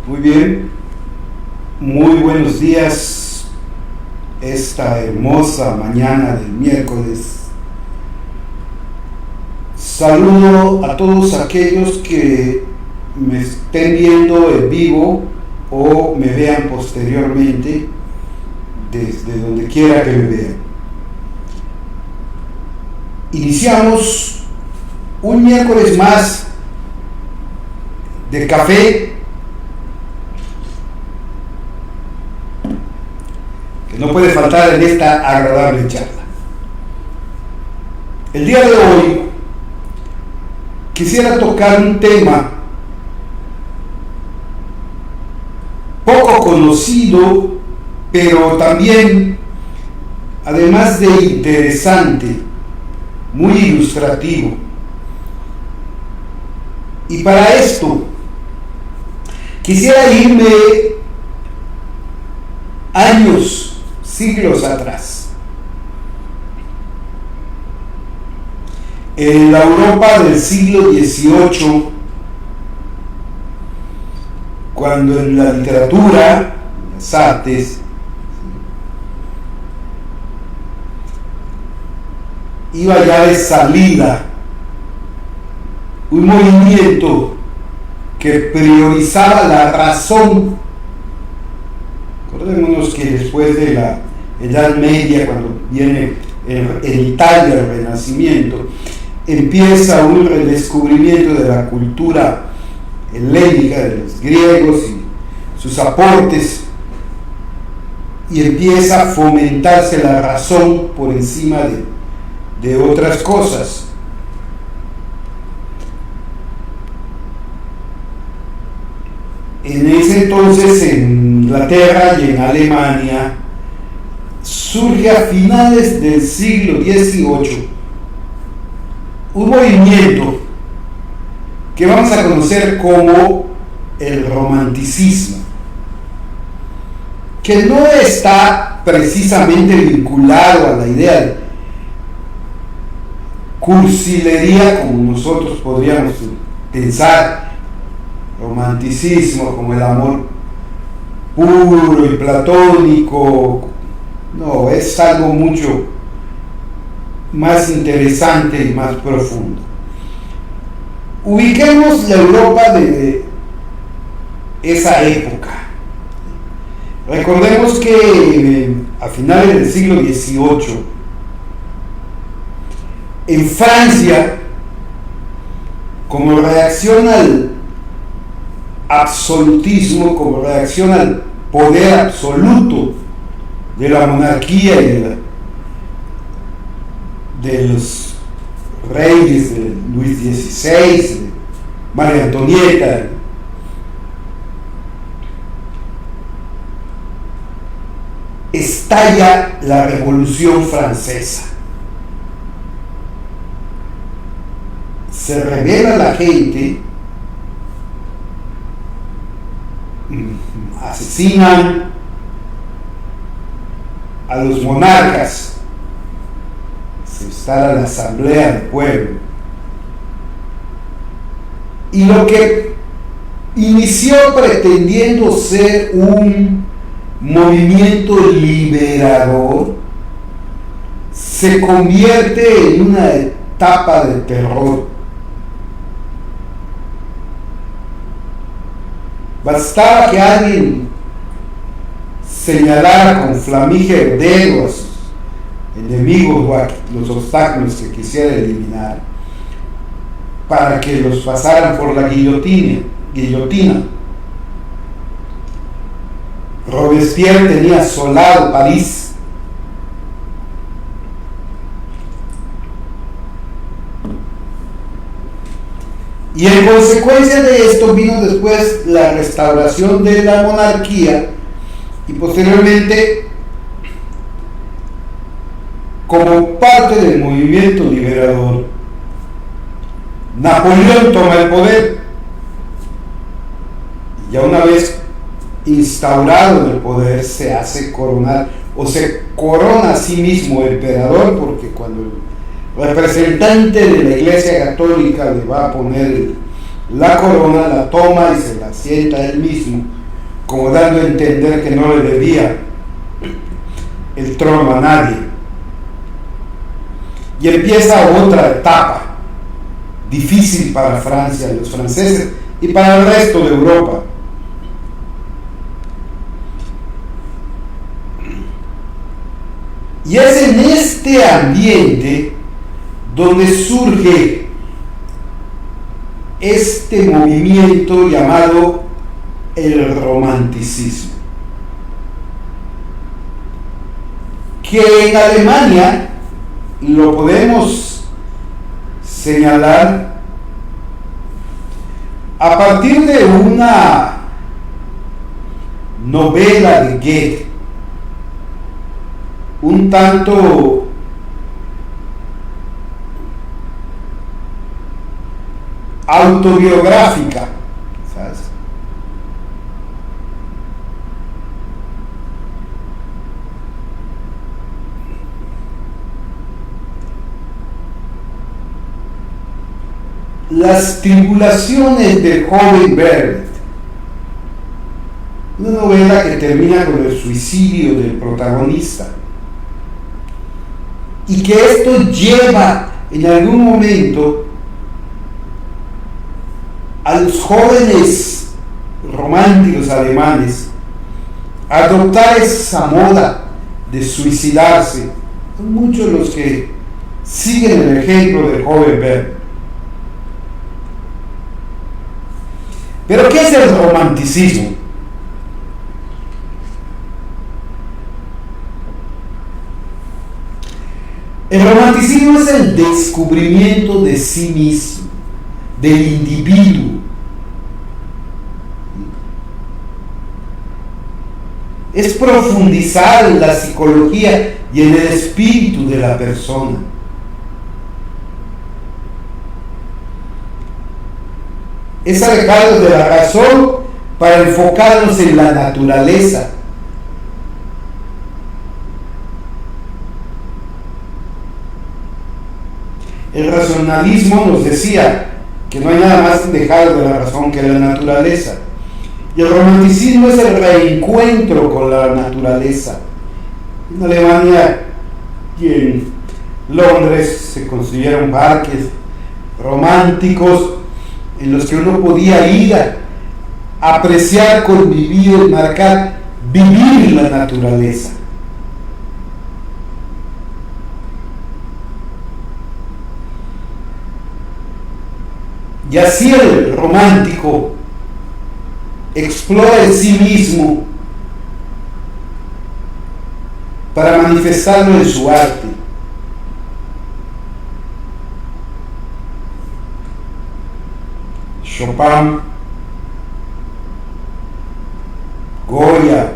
Muy bien, muy buenos días, esta hermosa mañana del miércoles. Saludo a todos aquellos que me estén viendo en vivo o me vean posteriormente desde donde quiera que me vean. Iniciamos un miércoles más de café, que no puede faltar en esta agradable charla. El día de hoy quisiera tocar un tema poco conocido, pero también, además de interesante, muy ilustrativo. Y para esto quisiera irme años, siglos atrás, en la Europa del siglo XVIII, cuando en la literatura, en las artes, iba ya de salida un movimiento que priorizaba la razón. Acordémonos que después de la Edad Media, cuando viene en Italia el Renacimiento, empieza un redescubrimiento de la cultura helénica, de los griegos y sus aportes, y empieza a fomentarse la razón por encima de otras cosas. En ese entonces, en Inglaterra y en Alemania, surge a finales del siglo XVIII un movimiento que vamos a conocer como el romanticismo, que no está precisamente vinculado a la idea de cursilería como nosotros podríamos pensar, romanticismo como el amor puro y platónico. No, es algo mucho más interesante y más profundo. Ubiquemos la Europa de esa época. Recordemos que a finales del siglo XVIII, en Francia, como reacción al absolutismo, como reacción al poder absoluto de la monarquía y de los reyes, de Luis XVI, de María Antonieta, estalla la Revolución Francesa. Se rebela la gente, asesinan a los monarcas, se instala la Asamblea del Pueblo, y lo que inició pretendiendo ser un movimiento liberador se convierte en una etapa de terror. Bastaba que alguien señalara con flamígero dedo a sus enemigos o a los obstáculos que quisiera eliminar para que los pasaran por la guillotina. Robespierre tenía asolado París. Y en consecuencia de esto vino después la restauración de la monarquía y posteriormente, como parte del movimiento liberador, Napoleón toma el poder. Y ya una vez instaurado en el poder, se hace coronar o se corona a sí mismo emperador, porque cuando el representante de la Iglesia Católica le va a poner la corona, la toma y se la sienta él mismo como dando a entender que no le debía el trono a nadie. Y empieza otra etapa difícil para Francia, los franceses y para el resto de Europa. Y es en este ambiente donde surge este movimiento llamado el romanticismo, que en Alemania lo podemos señalar a partir de una novela de Goethe, un tanto autobiográfica, ¿sabes? Las tribulaciones del joven Bert, una novela que termina con el suicidio del protagonista, y que esto lleva en algún momento a los jóvenes románticos alemanes a adoptar esa moda de suicidarse. Son muchos los que siguen el ejemplo del joven Bert. Pero ¿qué es el romanticismo? El romanticismo es el descubrimiento de sí mismo, del individuo. Es profundizar en la psicología y en el espíritu de la persona. Es alejarnos de la razón para enfocarnos en la naturaleza. El racionalismo nos decía que no hay nada más alejado de la razón que la naturaleza. Y el romanticismo es el reencuentro con la naturaleza. En Alemania y en Londres se construyeron parques románticos en los que uno podía ir a apreciar, convivir, marcar, vivir la naturaleza. Y así el romántico explora en sí mismo para manifestarlo en su arte. Chopin, Goya,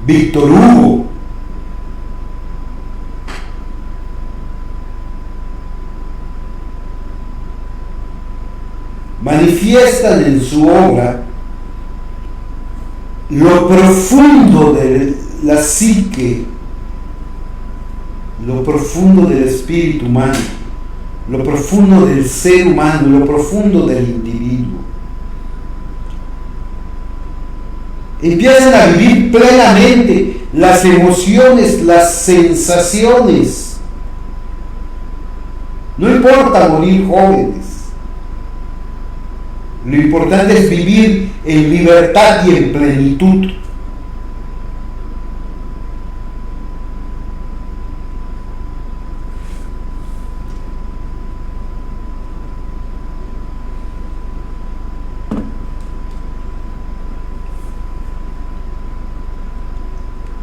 Víctor Hugo, manifiestan en su obra lo profundo de la psique, lo profundo del espíritu humano, lo profundo del ser humano, lo profundo del individuo. Empiezan a vivir plenamente las emociones, las sensaciones. No importa morir jóvenes. Lo importante es vivir en libertad y en plenitud.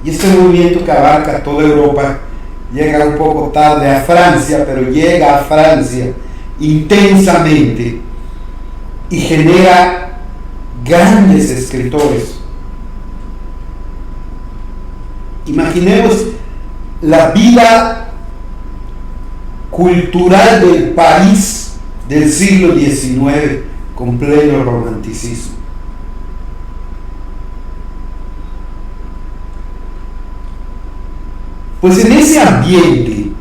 Y este movimiento que abarca toda Europa llega un poco tarde a Francia, pero llega a Francia intensamente y genera grandes escritores. Imaginemos la vida cultural del París del siglo XIX con pleno romanticismo. Pues en ese ambiente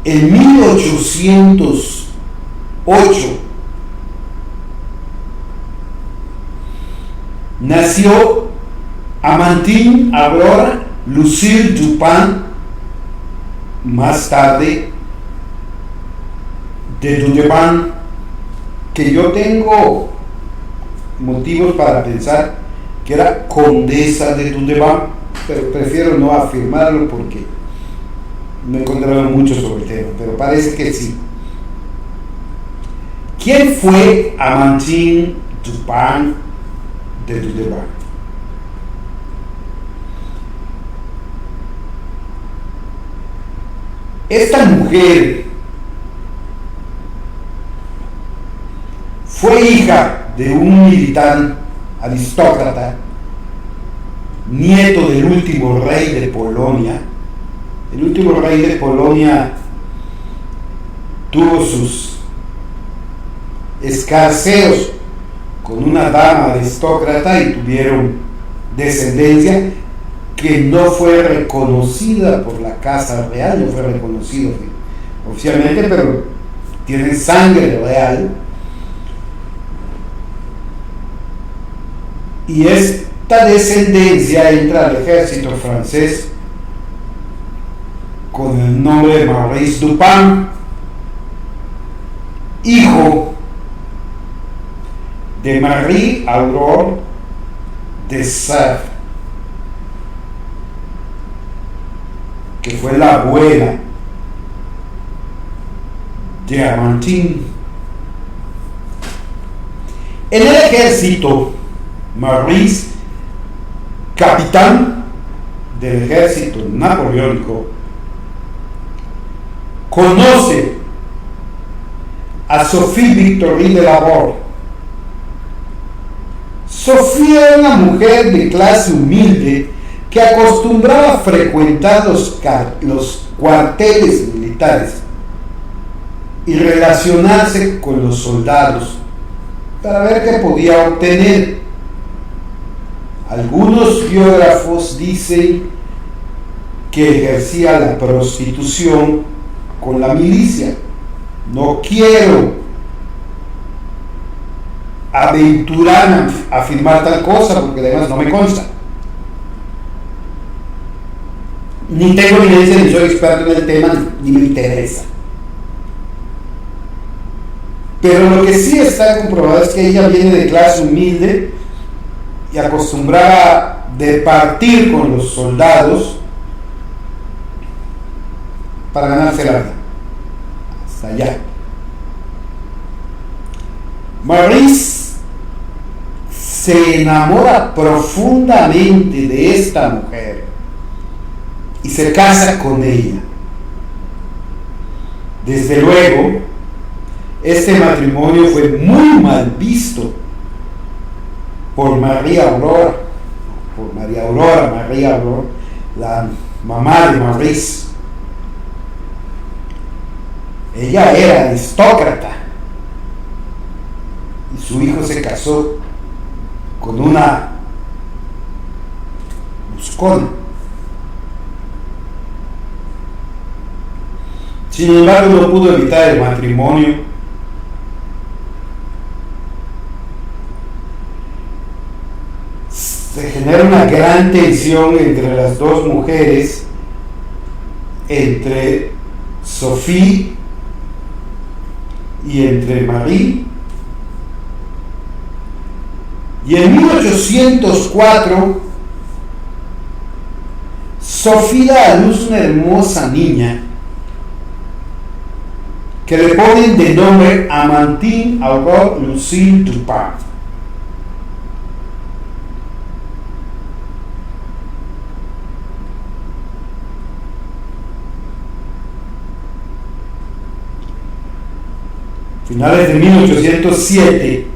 En 1808 nació Amandine Aurore Lucille Dupin, más tarde de Dudevant, que yo tengo motivos para pensar que era condesa de Dudevant, pero prefiero no afirmarlo porque no he encontrado mucho sobre el tema, pero parece que sí. ¿Quién fue Amandine Dupin de Dudevant? Esta mujer fue hija de un militar aristócrata, nieto del último rey de Polonia. El último rey de Polonia tuvo sus escarceos con una dama aristócrata y tuvieron descendencia que no fue reconocida por la Casa Real, no fue reconocido oficialmente, pero tienen sangre real. Y esta descendencia entra al ejército francés con el nombre de Maurice Dupin, hijo de Marie Aurore de Sèvres, que fue la abuela de Amandine. En el ejército, Maurice, capitán del ejército napoleónico, conoce a Sophie Victorine de Lavore. Sophie era una mujer de clase humilde que acostumbraba a frecuentar los cuarteles militares y relacionarse con los soldados para ver qué podía obtener. Algunos biógrafos dicen que ejercía la prostitución con la milicia. No quiero aventurarme a afirmar tal cosa porque además no me consta. Ni tengo evidencia, ni soy experto en el tema, ni me interesa. Pero lo que sí está comprobado es que ella viene de clase humilde y acostumbraba de partir con los soldados para ganarse la vida. Hasta allá. Maurice se enamora profundamente de esta mujer y se casa con ella. Desde luego, este matrimonio fue muy mal visto por María Aurora, la mamá de Maurice. Ella era aristócrata y su hijo se casó con una buscona. Sin embargo, no pudo evitar el matrimonio. Se genera una gran tensión entre las dos mujeres, entre Sophie y entre Marie. Y en 1804, Sophie da a luz una hermosa niña que le ponen de nombre Amandine Aurore Lucille Dupin. Finales de 1807,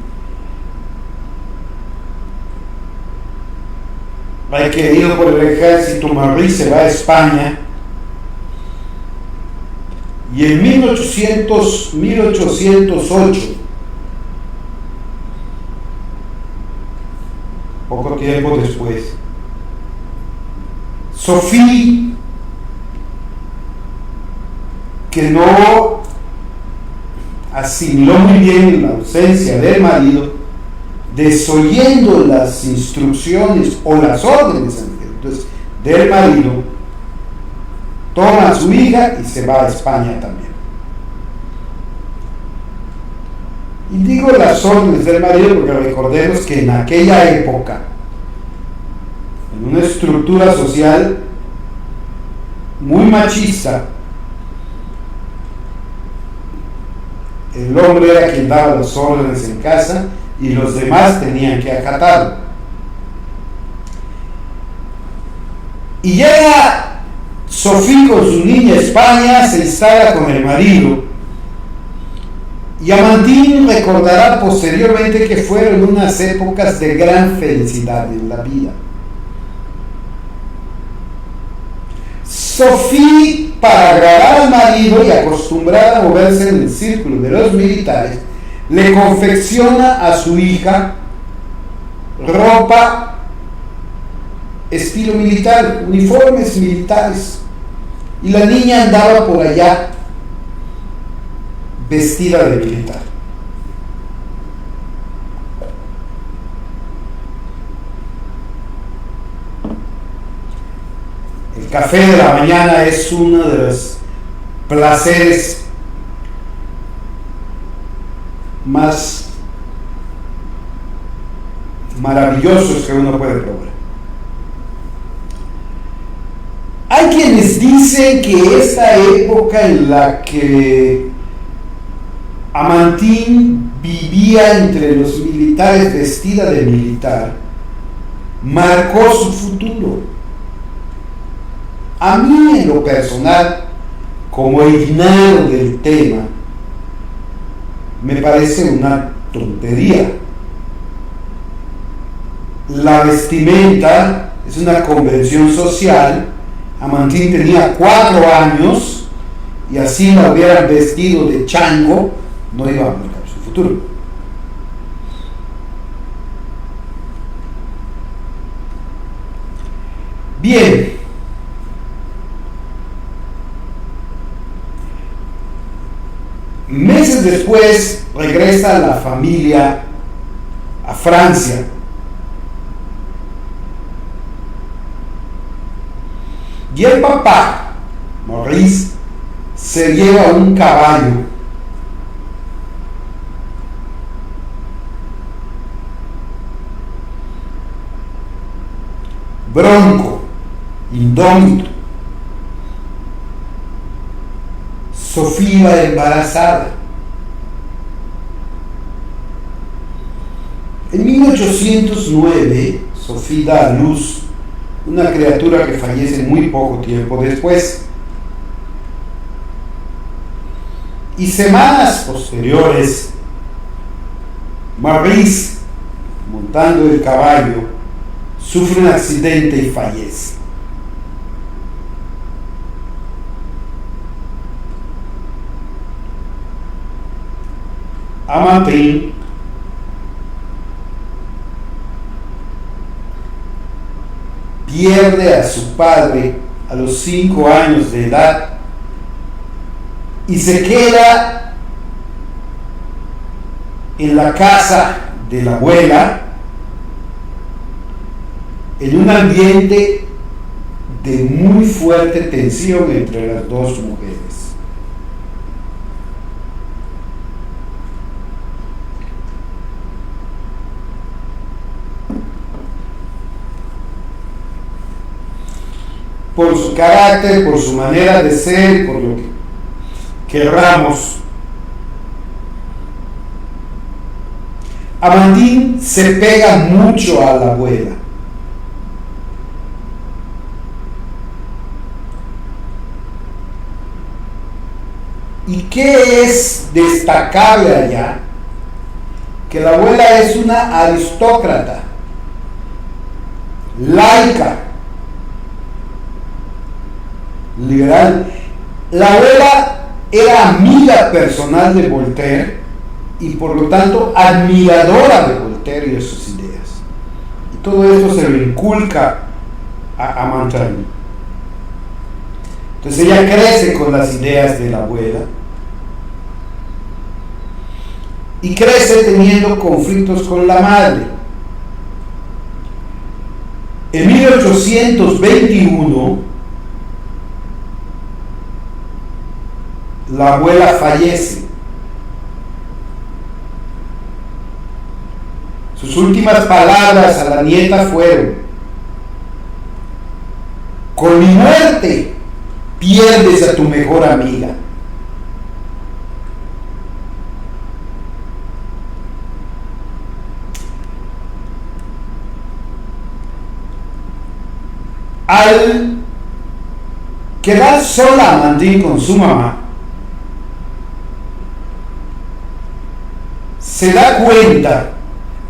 requerido por el ejército, Maurice se va a España y en 1808, poco tiempo después, Sophie que no asimiló muy bien la ausencia del marido, desoyendo las instrucciones o las órdenes entonces, del marido, toma a su hija y se va a España también. Y digo las órdenes del marido porque recordemos que en aquella época, en una estructura social muy machista, el hombre era quien daba las órdenes en casa y los demás tenían que acatarlo. Y llega Sofía con su niña a España, se instala con el marido. Y Amandine recordará posteriormente que fueron unas épocas de gran felicidad en la vida. Sofía, para agradar al marido y acostumbrada a moverse en el círculo de los militares, le confecciona a su hija ropa estilo militar, uniformes militares, y la niña andaba por allá vestida de militar. El café de la mañana es uno de los placeres más maravillosos que uno puede probar. Hay quienes dicen que esta época en la que Amandine vivía entre los militares vestida de militar marcó su futuro. A mí, en lo personal, como ignaro del tema, me parece una tontería. La vestimenta es una convención social. Amandine tenía 4 años y así la hubieran vestido de chango, no iba a marcar su futuro. Bien. Meses después regresa la familia a Francia. Y el papá, Maurice, se lleva un caballo bronco, indómito. Sofía embarazada. En 1809, Sofía da a luz una criatura que fallece muy poco tiempo después. Y semanas posteriores, Maurice, montando el caballo, sufre un accidente y fallece. Amandine pierde a su padre a los 5 años de edad y se queda en la casa de la abuela en un ambiente de muy fuerte tensión entre las dos mujeres. Por su carácter, por su manera de ser, por lo que querramos, Amandine se pega mucho a la abuela. ¿Y qué es destacable allá? Que la abuela es una aristócrata, laica, liberal. La abuela era amiga personal de Voltaire y por lo tanto admiradora de Voltaire y de sus ideas. Y todo esto se lo inculca a Amandine. Entonces ella crece con las ideas de la abuela y crece teniendo conflictos con la madre. En 1821, la abuela fallece. Sus últimas palabras a la nieta fueron: con mi muerte pierdes a tu mejor amiga. Al quedar sola Amandine con su mamá, se da cuenta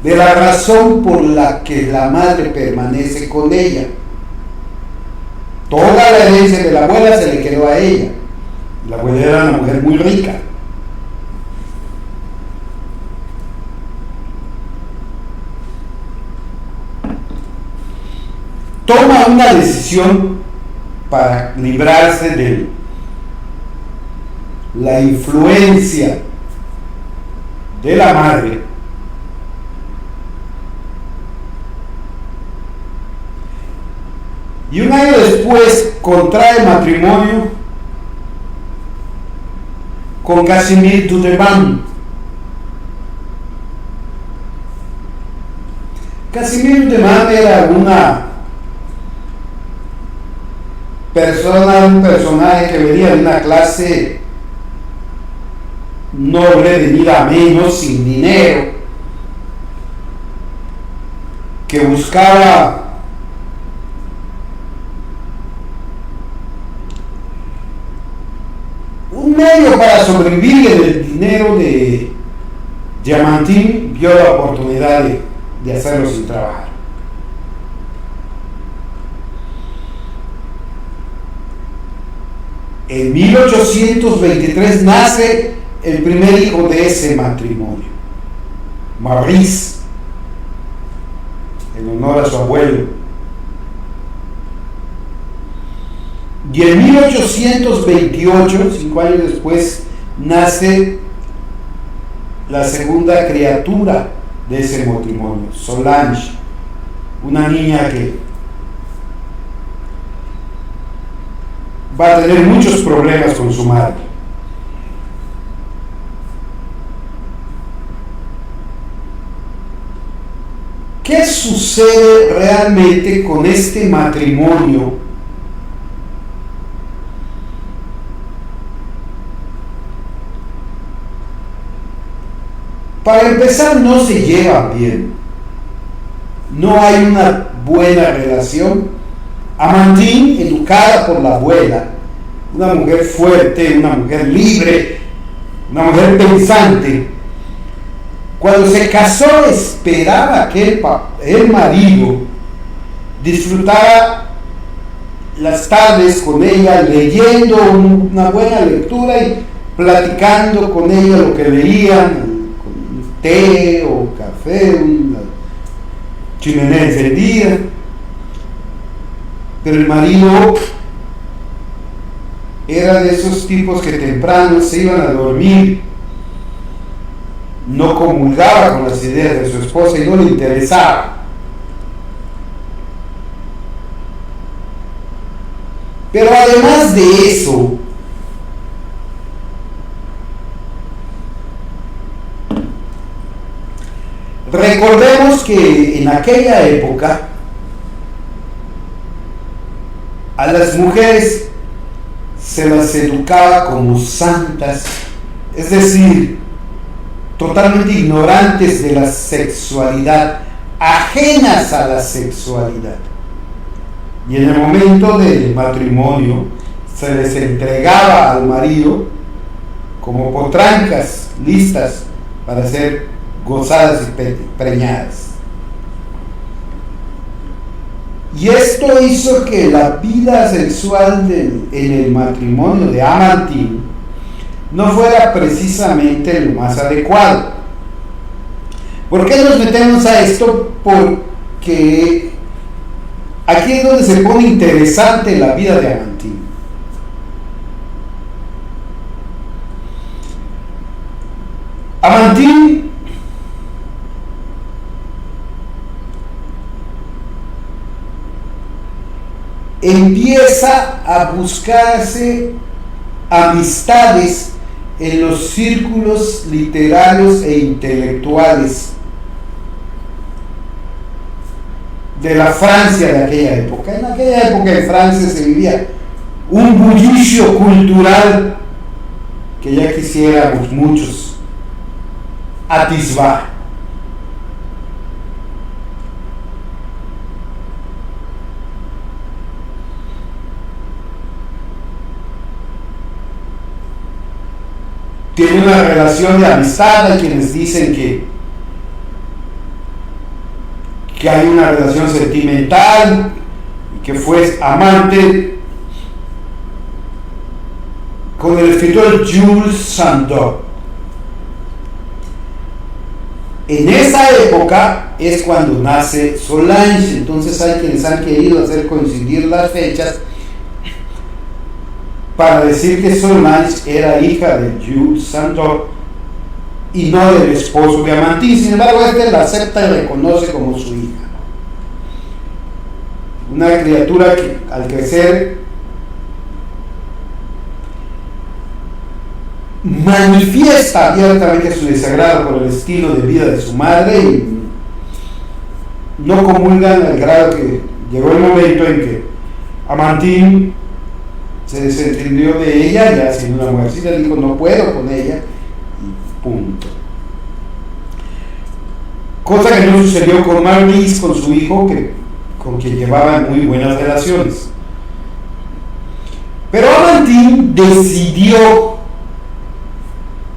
de la razón por la que la madre permanece con ella. Toda la herencia de la abuela se le quedó a ella. La abuela era una mujer muy rica. Toma una decisión para librarse de la influencia de la madre. Y un año después contrae matrimonio con Casimir Dudeman. Casimir Dudeman era un personaje que venía de una clase noble, venida a menos, sin dinero, que buscaba un medio para sobrevivir. En el dinero de Diamantine vio la oportunidad de hacerlo sin trabajar. En 1823 nace el primer hijo de ese matrimonio, Maurice, en honor a su abuelo. Y en 1828, 5 años después, nace la segunda criatura de ese matrimonio, Solange, una niña que va a tener muchos problemas con su madre. ¿Qué sucede realmente con este matrimonio? Para empezar, no se llevan bien. No hay una buena relación. Amandine, educada por la abuela, una mujer fuerte, una mujer libre, una mujer pensante, cuando se casó esperaba que el marido disfrutara las tardes con ella, leyendo una buena lectura y platicando con ella lo que leían, con té o café, una chimenea encendida. Pero el marido era de esos tipos que temprano se iban a dormir, no comulgaba con las ideas de su esposa y no le interesaba. Pero además de eso, recordemos que en aquella época a las mujeres se las educaba como santas, es decir, totalmente ignorantes de la sexualidad, ajenas a la sexualidad. Y en el momento del matrimonio se les entregaba al marido como potrancas listas para ser gozadas y preñadas. Y esto hizo que la vida sexual en el matrimonio de Amandine no fuera precisamente lo más adecuado. ¿Por qué nos metemos a esto? Porque aquí es donde se pone interesante la vida de Amandine. empieza a buscarse amistades en los círculos literarios e intelectuales de la Francia de aquella época. En aquella época en Francia se vivía un bullicio cultural que ya quisiéramos muchos atisbar. Tiene una relación de amistad. Hay quienes dicen que hay una relación sentimental y que fue amante con el escritor Jules Sandeau. En esa época es cuando nace Solange. Entonces hay quienes han querido hacer coincidir las fechas para decir que Solange era hija de Jules Sandeau y no del esposo de Amantine. Sin embargo, este la acepta y reconoce como su hija. Una criatura que al crecer manifiesta abiertamente su desagrado por el estilo de vida de su madre y no comulgan al grado que llegó el momento en que Amantine se desentendió de ella, ya siendo una mujercita, dijo no puedo con ella y punto. Cosa que no sucedió con Maurice, con su hijo, con quien llevaban muy buenas relaciones. Pero Amantine decidió,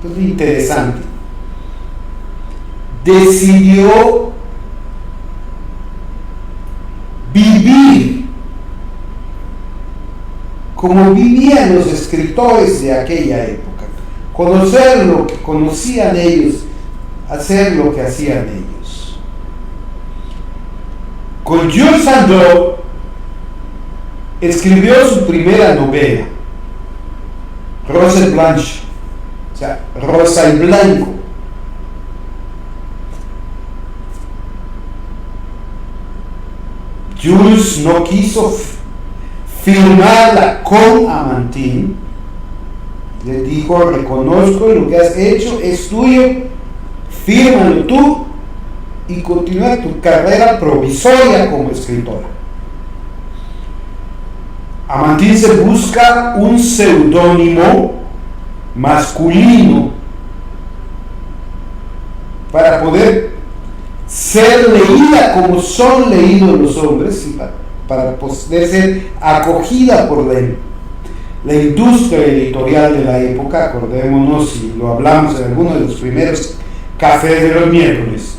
esto es interesante, decidió vivir como vivían los escritores de aquella época, conocer lo que conocían ellos, hacer lo que hacían ellos. Con Jules Sandeau escribió su primera novela, Rose et Blanche, o sea, Rosa y Blanco. Jules no quiso firmarla con Amantine, le dijo reconozco lo que has hecho, es tuyo, fírmalo tú y continúa tu carrera provisoria como escritora. Amantine se busca un seudónimo masculino para poder ser leída como son leídos los hombres y para poder ser acogida por la industria editorial de la época. Acordémonos, y lo hablamos en alguno de los primeros cafés de los miércoles,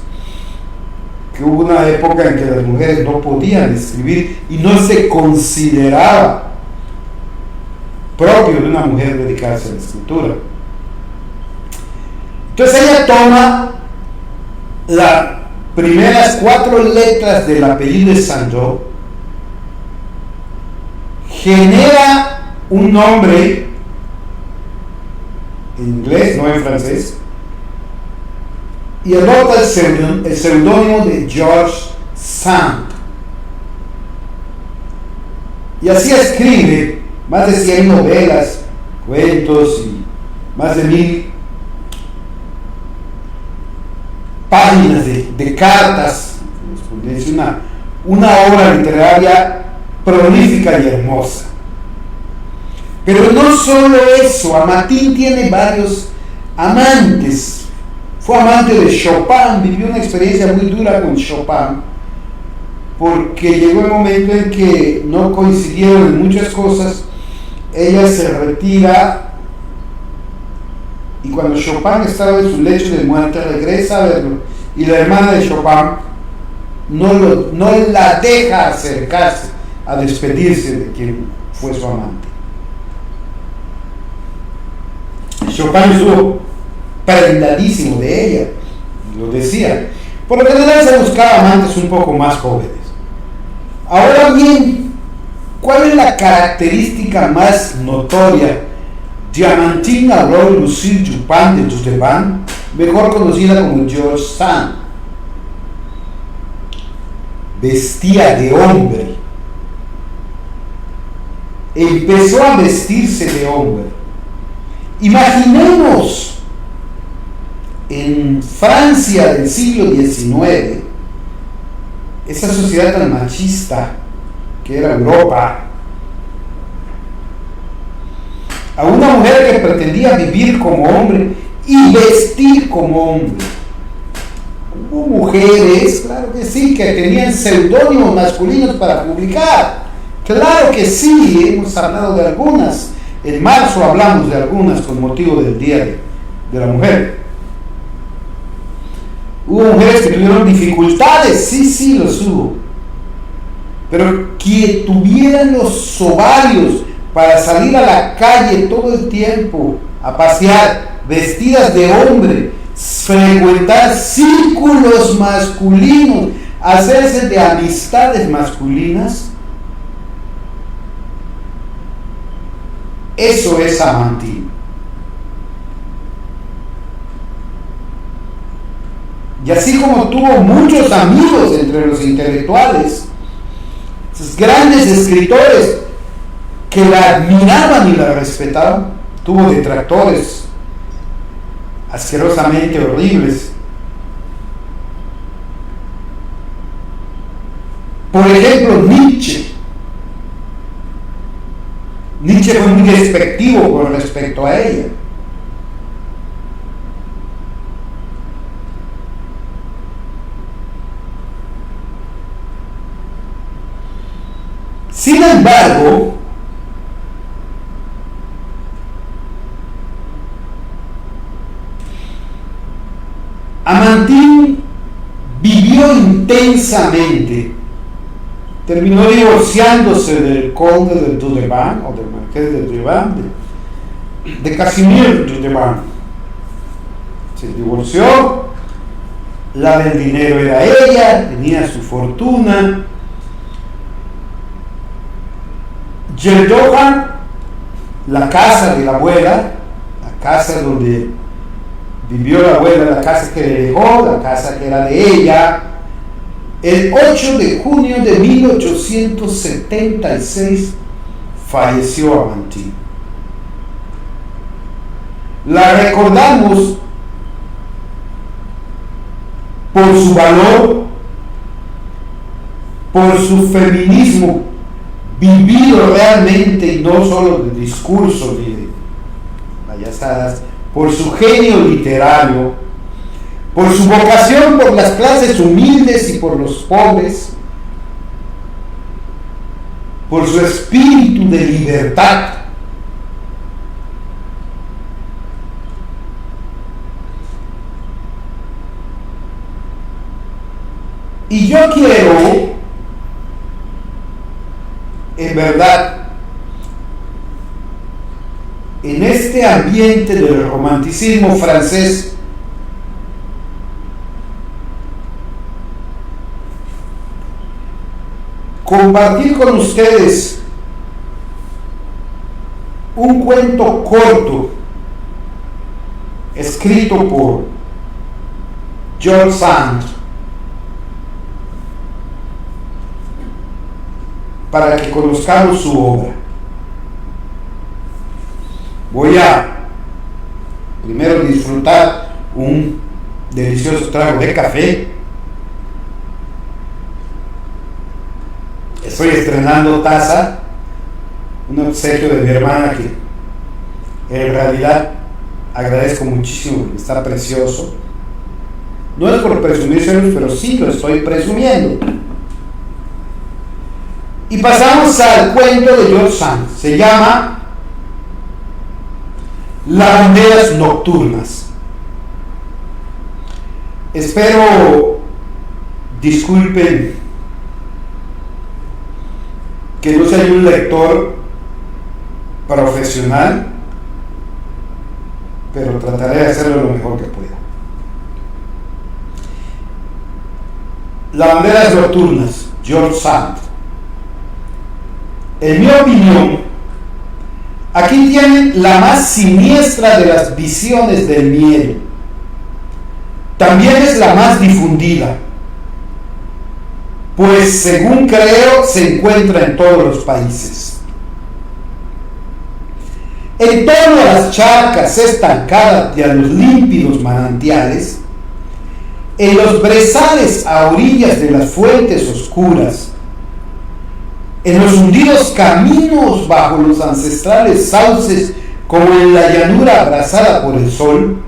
que hubo una época en que las mujeres no podían escribir y no se consideraba propio de una mujer dedicarse a la escritura. Entonces ella toma las primeras 4 letras del apellido de Sandeau, genera un nombre en inglés, no en francés, y adopta el seudónimo de George Sand. Y así escribe más de 100 novelas, cuentos y más de 1000 páginas de cartas, correspondencia, una obra literaria prolífica y hermosa. Pero no solo eso, Amantine tiene varios amantes. Fue amante de Chopin, vivió una experiencia muy dura con Chopin, porque llegó el momento en que no coincidieron en muchas cosas. Ella se retira y cuando Chopin estaba en su lecho de muerte regresa a verlo, y la hermana de Chopin no la deja acercarse a despedirse de quien fue su amante. Chopin estuvo prendadísimo de ella, lo decía. Por lo general se buscaba amantes un poco más jóvenes. Ahora bien, ¿cuál es la característica más notoria de Amantine Laure-Lucille Dupin de Dudevant, mejor conocida como George Sand? Vestía de hombre. empezó a vestirse de hombre. Imaginemos en Francia del siglo XIX, esa sociedad tan machista que era Europa, a una mujer que pretendía vivir como hombre y vestir como hombre. Hubo mujeres, claro que sí, que tenían seudónimos masculinos para publicar. Claro que sí, hemos hablado de algunas. En marzo hablamos de algunas con motivo del Día de la Mujer. Hubo mujeres que tuvieron dificultades, sí, los hubo. Pero que tuvieran los ovarios para salir a la calle todo el tiempo, a pasear, vestidas de hombre, frecuentar círculos masculinos, hacerse de amistades masculinas, eso es Amantine. Y así como tuvo muchos amigos entre los intelectuales, esos grandes escritores que la admiraban y la respetaban, tuvo detractores asquerosamente horribles. Por ejemplo, Nietzsche. Nietzsche fue muy despectivo con respecto a ella. Sin embargo, Amantine vivió intensamente. Terminó divorciándose del conde de Dudevant, o del marqués de Dudevant, de Casimir Dudevant. Se divorció, la del dinero era ella, tenía su fortuna. Geldogan, la casa de la abuela, la casa donde vivió la abuela, la casa que le dejó, la casa que era de ella, el 8 de junio de 1876 falleció Amantine. La recordamos por su valor, por su feminismo vivido realmente y no solo de discurso ni de payasadas, por su genio literario, por su vocación por las clases humildes y por los pobres, por su espíritu de libertad. Y yo quiero, en verdad, en este ambiente del romanticismo francés, compartir con ustedes un cuento corto escrito por George Sand para que conozcamos su obra. Voy a primero disfrutar un delicioso trago de café. Estoy estrenando taza, un obsequio de mi hermana que en realidad agradezco muchísimo, está precioso. No es por presumírselos, pero sí lo estoy presumiendo. Y pasamos al cuento de George Sand. Se llama Lavanderas nocturnas. Espero disculpen que no soy un lector profesional, pero trataré de hacerlo lo mejor que pueda. Lavanderas nocturnas, George Sand. En mi opinión, aquí tienen la más siniestra de las visiones del miedo. También es la más difundida, pues según creo se encuentra en todos los países. En torno a las charcas estancadas y a los límpidos manantiales, en los brezales a orillas de las fuentes oscuras, en los hundidos caminos bajo los ancestrales sauces, como en la llanura abrasada por el sol,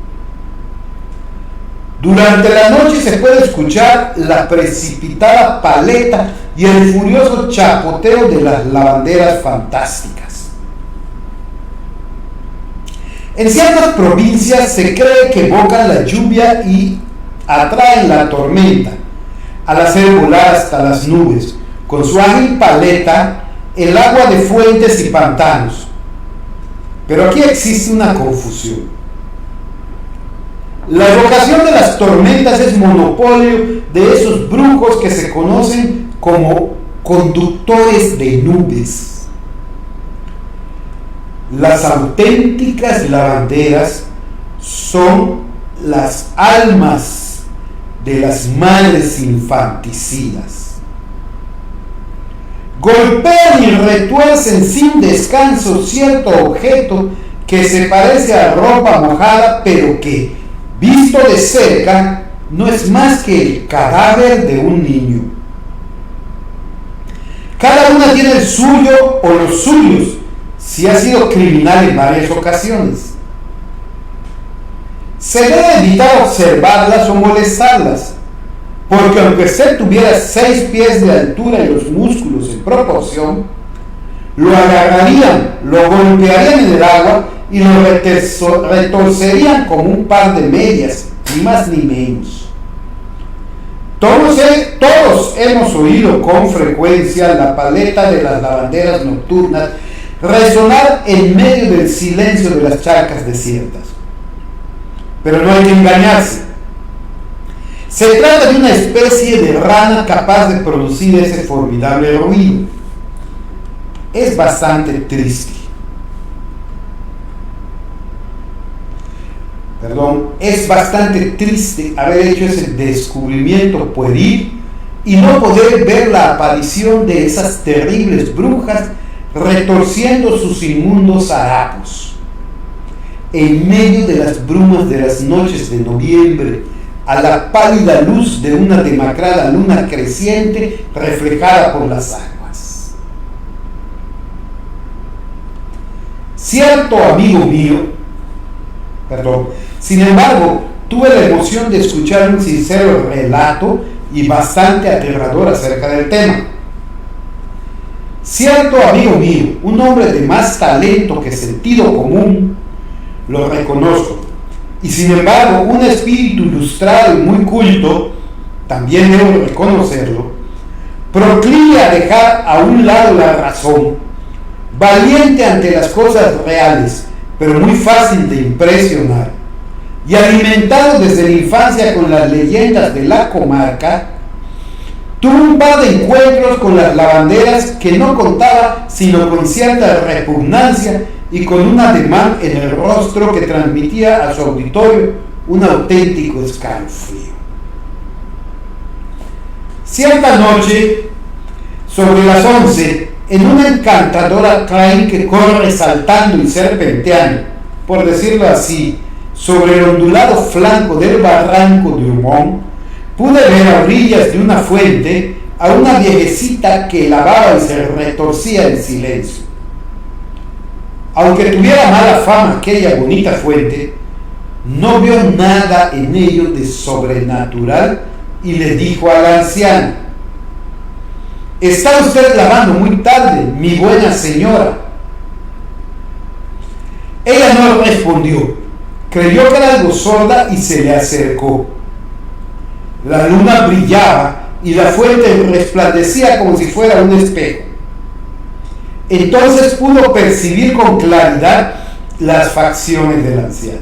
durante la noche se puede escuchar la precipitada paleta y el furioso chapoteo de las lavanderas fantásticas. En ciertas provincias se cree que evocan la lluvia y atraen la tormenta al hacer volar hasta las nubes, con su ágil paleta, el agua de fuentes y pantanos. Pero aquí existe una confusión. La evocación de las tormentas es monopolio de esos brujos que se conocen como conductores de nubes. Las auténticas lavanderas son las almas de las madres infanticidas. Golpean y retuercen sin descanso cierto objeto que se parece a ropa mojada, pero que, visto de cerca, no es más que el cadáver de un niño. Cada una tiene el suyo o los suyos, si ha sido criminal en varias ocasiones. Se debe evitar observarlas o molestarlas, porque aunque usted tuviera 6 pies de altura y los músculos en proporción, lo agarrarían, lo golpearían en el agua y lo retorcerían como un par de medias, ni más ni menos. Todos hemos oído con frecuencia la paleta de las lavanderas nocturnas resonar en medio del silencio de las charcas desiertas. Pero no hay que engañarse. Se trata de una especie de rana capaz de producir ese formidable ruido. Es bastante triste. Es bastante triste haber hecho ese descubrimiento pueril y no poder ver la aparición de esas terribles brujas retorciendo sus inmundos harapos en medio de las brumas de las noches de noviembre, a la pálida luz de una demacrada luna creciente reflejada por las aguas. Cierto amigo mío, sin embargo, tuve la emoción de escuchar un sincero relato y bastante aterrador acerca del tema. Cierto amigo mío, un hombre de más talento que sentido común, lo reconozco, y sin embargo un espíritu ilustrado y muy culto, también debo reconocerlo, proclive a dejar a un lado la razón, valiente ante las cosas reales, pero muy fácil de impresionar, y alimentado desde la infancia con las leyendas de la comarca, tuvo un par de encuentros con las lavanderas que no contaba sino con cierta repugnancia y con un ademán en el rostro que transmitía a su auditorio un auténtico escalofrío. Cierta noche, sobre las 11, en una encantadora train que corre saltando y serpenteando, por decirlo así, sobre el ondulado flanco del barranco de Humón, pude ver a orillas de una fuente a una viejecita que lavaba y se retorcía en silencio. Aunque tuviera mala fama aquella bonita fuente, no vio nada en ello de sobrenatural y le dijo a la anciana: «Está usted lavando muy tarde, mi buena señora». Ella no respondió, creyó que era algo sorda y se le acercó. La luna brillaba y la fuente resplandecía como si fuera un espejo. Entonces pudo percibir con claridad las facciones de la anciana.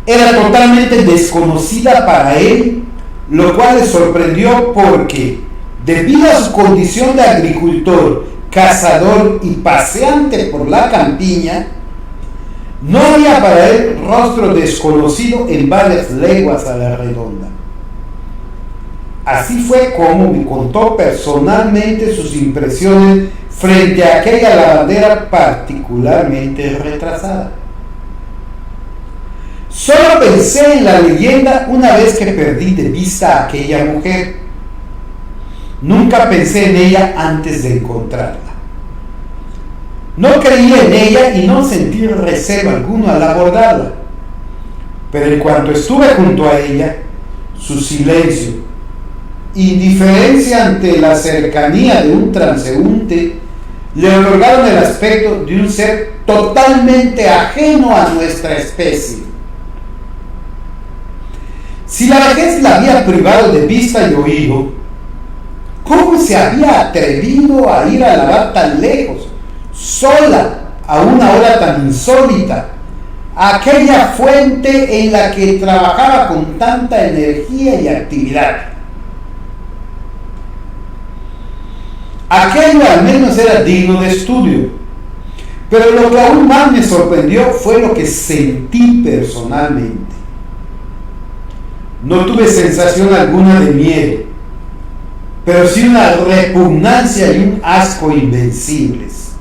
Era totalmente desconocida para él, lo cual le sorprendió porque, debido a su condición de agricultor, cazador y paseante por la campiña, no había para él rostro desconocido en varias leguas a la redonda. Así fue como me contó personalmente sus impresiones frente a aquella lavandera particularmente retrasada. Solo pensé en la leyenda una vez que perdí de vista a aquella mujer. Nunca pensé en ella antes de encontrarla. No creía en ella y no sentí recelo alguno al abordarla. Pero en cuanto estuve junto a ella, su silencio, indiferencia ante la cercanía de un transeúnte, le otorgaron el aspecto de un ser totalmente ajeno a nuestra especie. Si la vejez la había privado de vista y oído, ¿cómo se había atrevido a ir a lavar tan lejos, sola, a una hora tan insólita, a aquella fuente en la que trabajaba con tanta energía y actividad? Aquello al menos era digno de estudio, pero lo que aún más me sorprendió fue lo que sentí personalmente. No tuve sensación alguna de miedo, pero sí una repugnancia y un asco invencibles.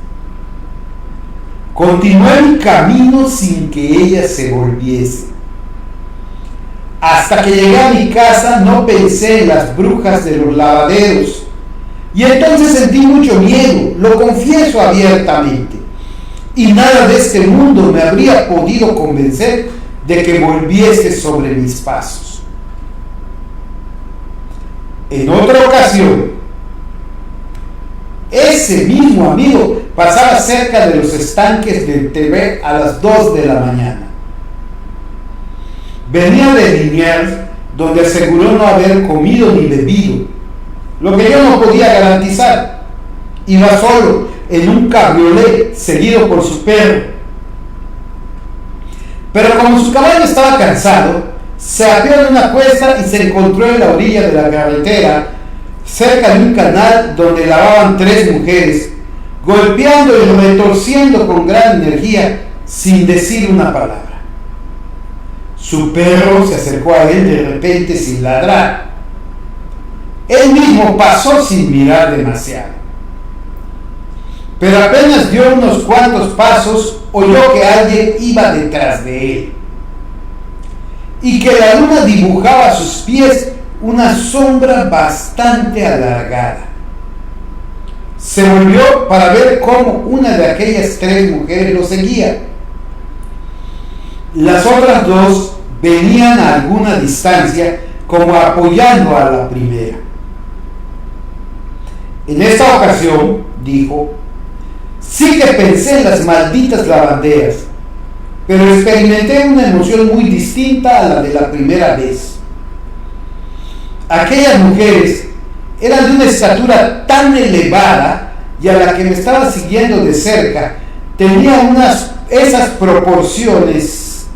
Continué mi camino sin que ella se volviese. Hasta que llegué a mi casa no pensé en las brujas de los lavaderos, y entonces sentí mucho miedo, lo confieso abiertamente, y nada de este mundo me habría podido convencer de que volviese sobre mis pasos. En otra ocasión, ese mismo amigo pasaba cerca de los estanques del TV a las 2 de la mañana. Venía de Liniers, donde aseguró no haber comido ni bebido, lo que yo no podía garantizar. Iba solo en un cabriolet seguido por su perro. Pero como su caballo estaba cansado, se abrió de una cuesta y se encontró en la orilla de la carretera, cerca de un canal donde lavaban 3 mujeres, golpeando y retorciendo con gran energía sin decir una palabra. Su perro se acercó a él de repente sin ladrar. Él mismo pasó sin mirar demasiado. Pero apenas dio unos cuantos pasos, oyó que alguien iba detrás de él y que la luna dibujaba a sus pies una sombra bastante alargada. Se volvió para ver cómo una de aquellas 3 mujeres lo seguía. Las otras 2 venían a alguna distancia, como apoyando a la primera. En esta ocasión, dijo, sí que pensé en las malditas lavanderas, pero experimenté una emoción muy distinta a la de la primera vez. Aquellas mujeres eran de una estatura tan elevada y a la que me estaba siguiendo de cerca tenían esas proporciones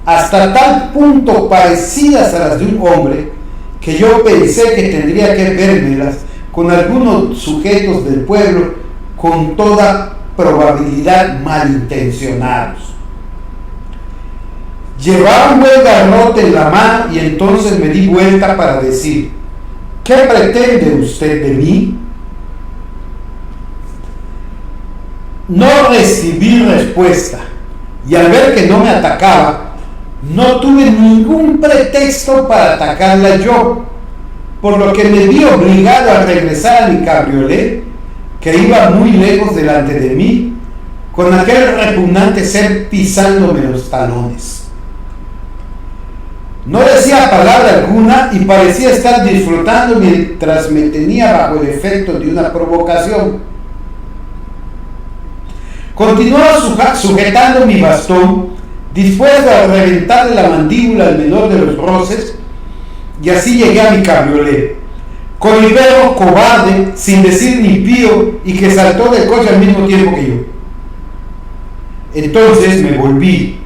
hasta tal punto parecidas a las de un hombre que yo pensé que tendría que vérmelas con algunos sujetos del pueblo con toda probabilidad malintencionados. Llevaba un buen garrote en la mano y entonces me di vuelta para decir, ¿qué pretende usted de mí? No recibí respuesta y al ver que no me atacaba, no tuve ningún pretexto para atacarla yo, por lo que me vi obligado a regresar a mi cabriolet, que iba muy lejos delante de mí, con aquel repugnante ser pisándome los talones. No decía palabra alguna y parecía estar disfrutando mientras me tenía bajo el efecto de una provocación. Continuaba sujetando mi bastón, dispuesto a reventarle la mandíbula al menor de los roces, y así llegué a mi cabriolet, con mi perro cobarde, sin decir ni pío, y que saltó del coche al mismo tiempo que yo. Entonces me volví,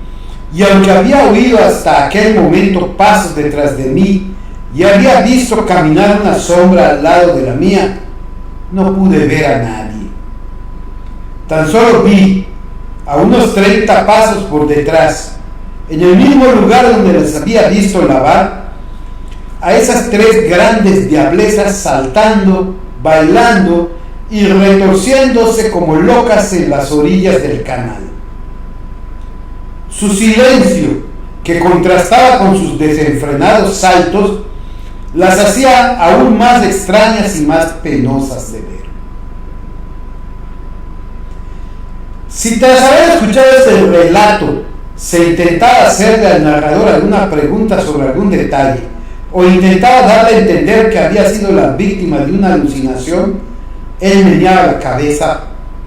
y aunque había oído hasta aquel momento pasos detrás de mí, y había visto caminar una sombra al lado de la mía, no pude ver a nadie. Tan solo vi, a unos 30 pasos por detrás, en el mismo lugar donde las había visto lavar, a esas 3 grandes diablesas saltando, bailando y retorciéndose como locas en las orillas del canal. Su silencio, que contrastaba con sus desenfrenados saltos, las hacía aún más extrañas y más penosas de ver. Si tras haber escuchado este relato se intentaba hacerle al narrador alguna pregunta sobre algún detalle, o intentaba darle a entender que había sido la víctima de una alucinación, él meneaba la cabeza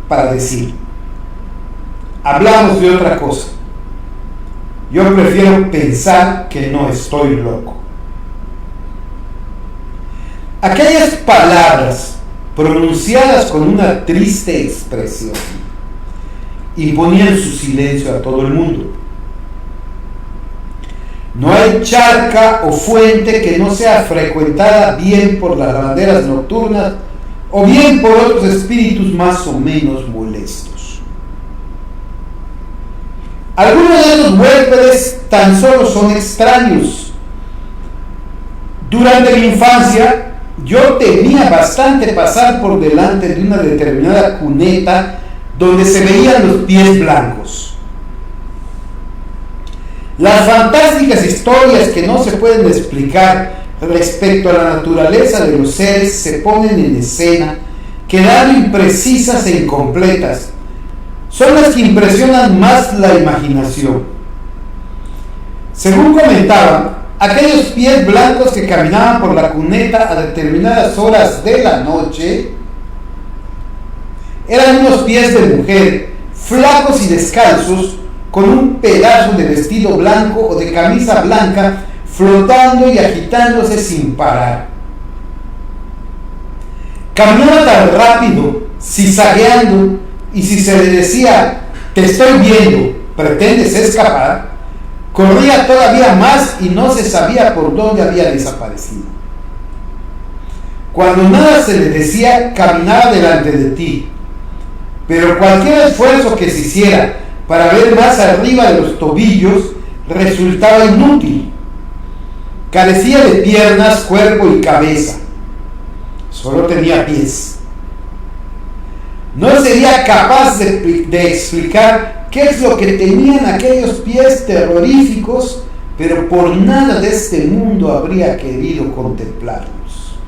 para decir: hablamos de otra cosa. Yo prefiero pensar que no estoy loco. Aquellas palabras, pronunciadas con una triste expresión, imponían su silencio a todo el mundo. No hay charca o fuente que no sea frecuentada bien por las lavanderas nocturnas o bien por otros espíritus más o menos molestos. Algunos de los huéspedes tan solo son extraños. Durante mi infancia, yo temía bastante pasar por delante de una determinada cuneta donde se veían los pies blancos. Las fantásticas historias que no se pueden explicar respecto a la naturaleza de los seres se ponen en escena, quedando imprecisas e incompletas. Son las que impresionan más la imaginación. Según comentaban, aquellos pies blancos que caminaban por la cuneta a determinadas horas de la noche eran unos pies de mujer, flacos y descalzos, con un pedazo de vestido blanco o de camisa blanca flotando y agitándose sin parar. Caminaba tan rápido, zigzagueando, y si se le decía: te estoy viendo, ¿pretendes escapar?, corría todavía más y no se sabía por dónde había desaparecido. Cuando nada se le decía, caminaba delante de ti, pero cualquier esfuerzo que se hiciera para ver más arriba de los tobillos resultaba inútil. Carecía de piernas, cuerpo y cabeza. Solo tenía pies. No sería capaz de explicar qué es lo que tenían aquellos pies terroríficos, pero por nada de este mundo habría querido contemplarlos.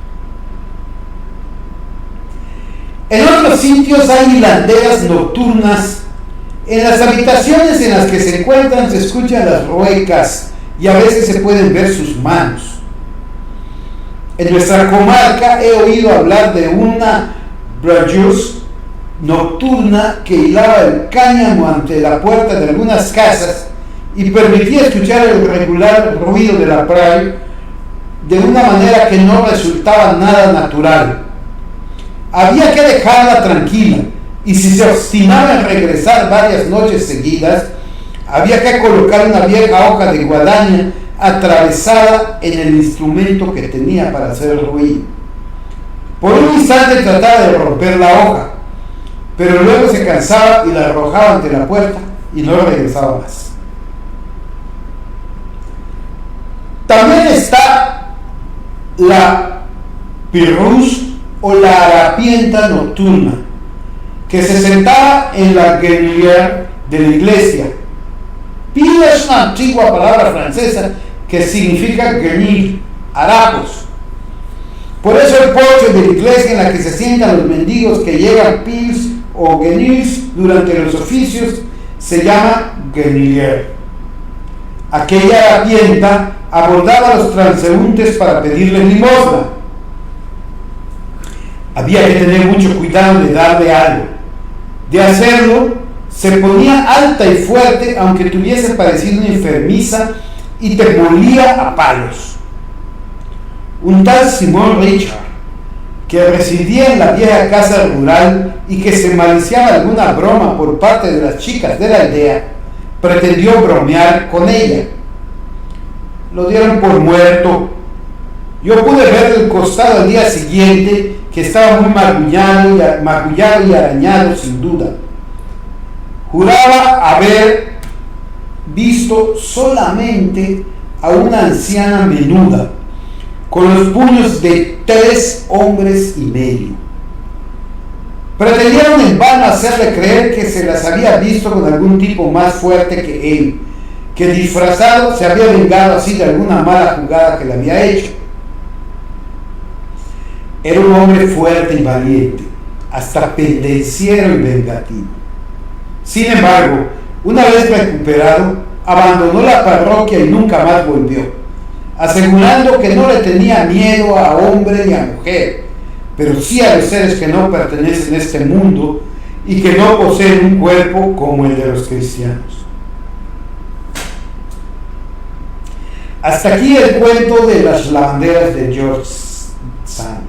En otros sitios hay hilanderas nocturnas. En las habitaciones en las que se encuentran se escuchan las ruecas y a veces se pueden ver sus manos. En nuestra comarca he oído hablar de una brailleuse nocturna que hilaba el cáñamo ante la puerta de algunas casas y permitía escuchar el regular ruido de la praia de una manera que no resultaba nada natural. Había que dejarla tranquila, y si se obstinaba en regresar varias noches seguidas, había que colocar una vieja hoja de guadaña atravesada en el instrumento que tenía para hacer el ruido. Por un instante trataba de romper la hoja, pero luego se cansaba y la arrojaba ante la puerta y no regresaba más. También está la pirrús o la harapienta nocturna, que se sentaba en la guenillière de la iglesia. Pío es una antigua palabra francesa que significa guenil, harapos. Por eso el porche de la iglesia en la que se sientan los mendigos que llegan pils o guenils durante los oficios se llama guenillière. Aquella harapienta abordaba a los transeúntes para pedirles limosna. Había que tener mucho cuidado de darle algo. De hacerlo, se ponía alta y fuerte, aunque tuviese parecido una enfermiza, y te molía a palos. Un tal Simón Richard, que residía en la vieja casa rural y que se maliciaba alguna broma por parte de las chicas de la aldea, pretendió bromear con ella. Lo dieron por muerto. Yo pude ver el costado al día siguiente, que estaba muy magullado y arañado sin duda. Juraba haber visto solamente a una anciana menuda, con los puños de 3 hombres y medio. Pretendieron en vano hacerle creer que se las había visto con algún tipo más fuerte que él, que disfrazado se había vengado así de alguna mala jugada que le había hecho. Era un hombre fuerte y valiente, hasta pendenciero y vengativo. Sin embargo, una vez recuperado, abandonó la parroquia y nunca más volvió, asegurando que no le tenía miedo a hombre ni a mujer, pero sí a los seres que no pertenecen a este mundo y que no poseen un cuerpo como el de los cristianos. Hasta aquí el cuento de las lavanderas de George Sand.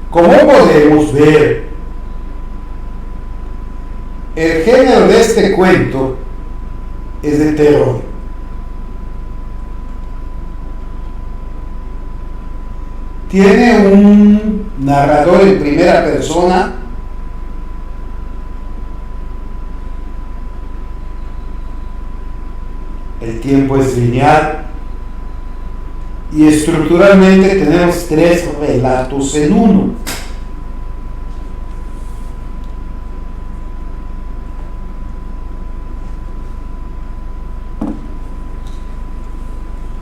Como podemos ver, el género de este cuento es de terror. Tiene un narrador en primera persona el tiempo es lineal y estructuralmente tenemos 3 relatos en uno.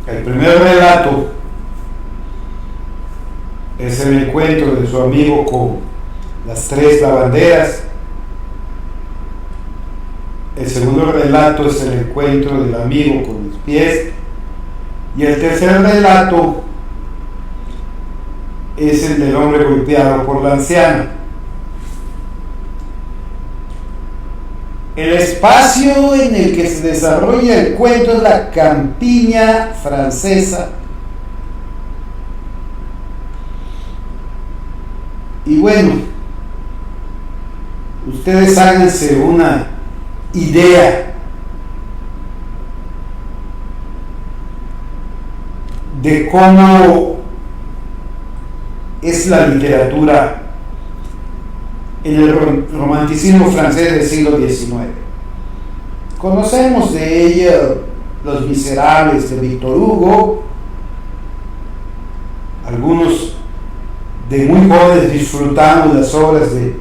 El primer relato es el encuentro de su amigo con las 3 lavanderas. El segundo relato es el encuentro del amigo con los pies. Y el tercer relato es el del hombre golpeado por la anciana. El espacio en el que se desarrolla el cuento es la campiña francesa. Y bueno, ustedes háganse una idea de cómo es la literatura en el romanticismo francés del siglo XIX. Conocemos de ella Los Miserables de Víctor Hugo, algunos de muy jóvenes disfrutamos las obras de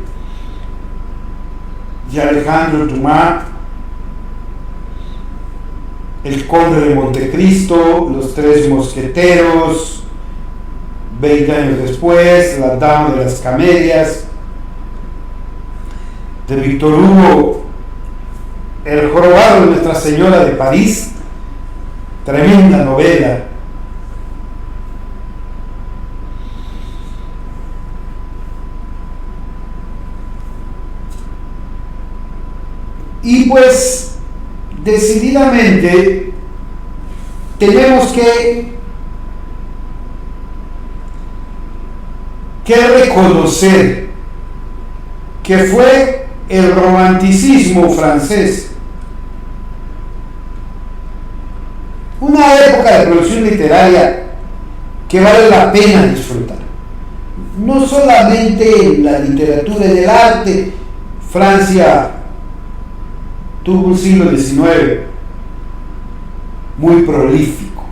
Alejandro Dumas, El Conde de Montecristo, Los Tres Mosqueteros, 20 años después, La Dama de las Camelias. De Víctor Hugo, El Jorobado de Nuestra Señora de París, tremenda novela. Y pues decididamente tenemos que reconocer que fue el romanticismo francés una época de producción literaria que vale la pena disfrutar. No solamente en la literatura y el arte. Francia tuvo un siglo XIX muy prolífico.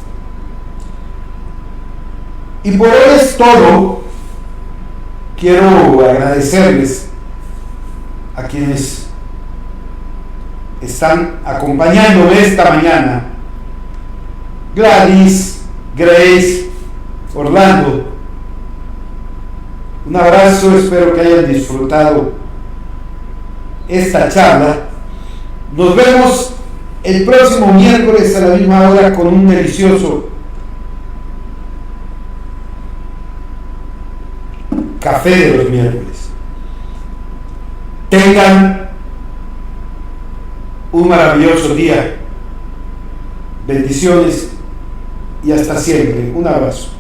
Y por hoy es todo. Quiero agradecerles a quienes están acompañándome esta mañana: Gladys, Grace, Orlando. Un abrazo, espero que hayan disfrutado esta charla. Nos vemos el próximo miércoles a la misma hora con un delicioso café de los miércoles. Tengan un maravilloso día. Bendiciones y hasta siempre. Un abrazo.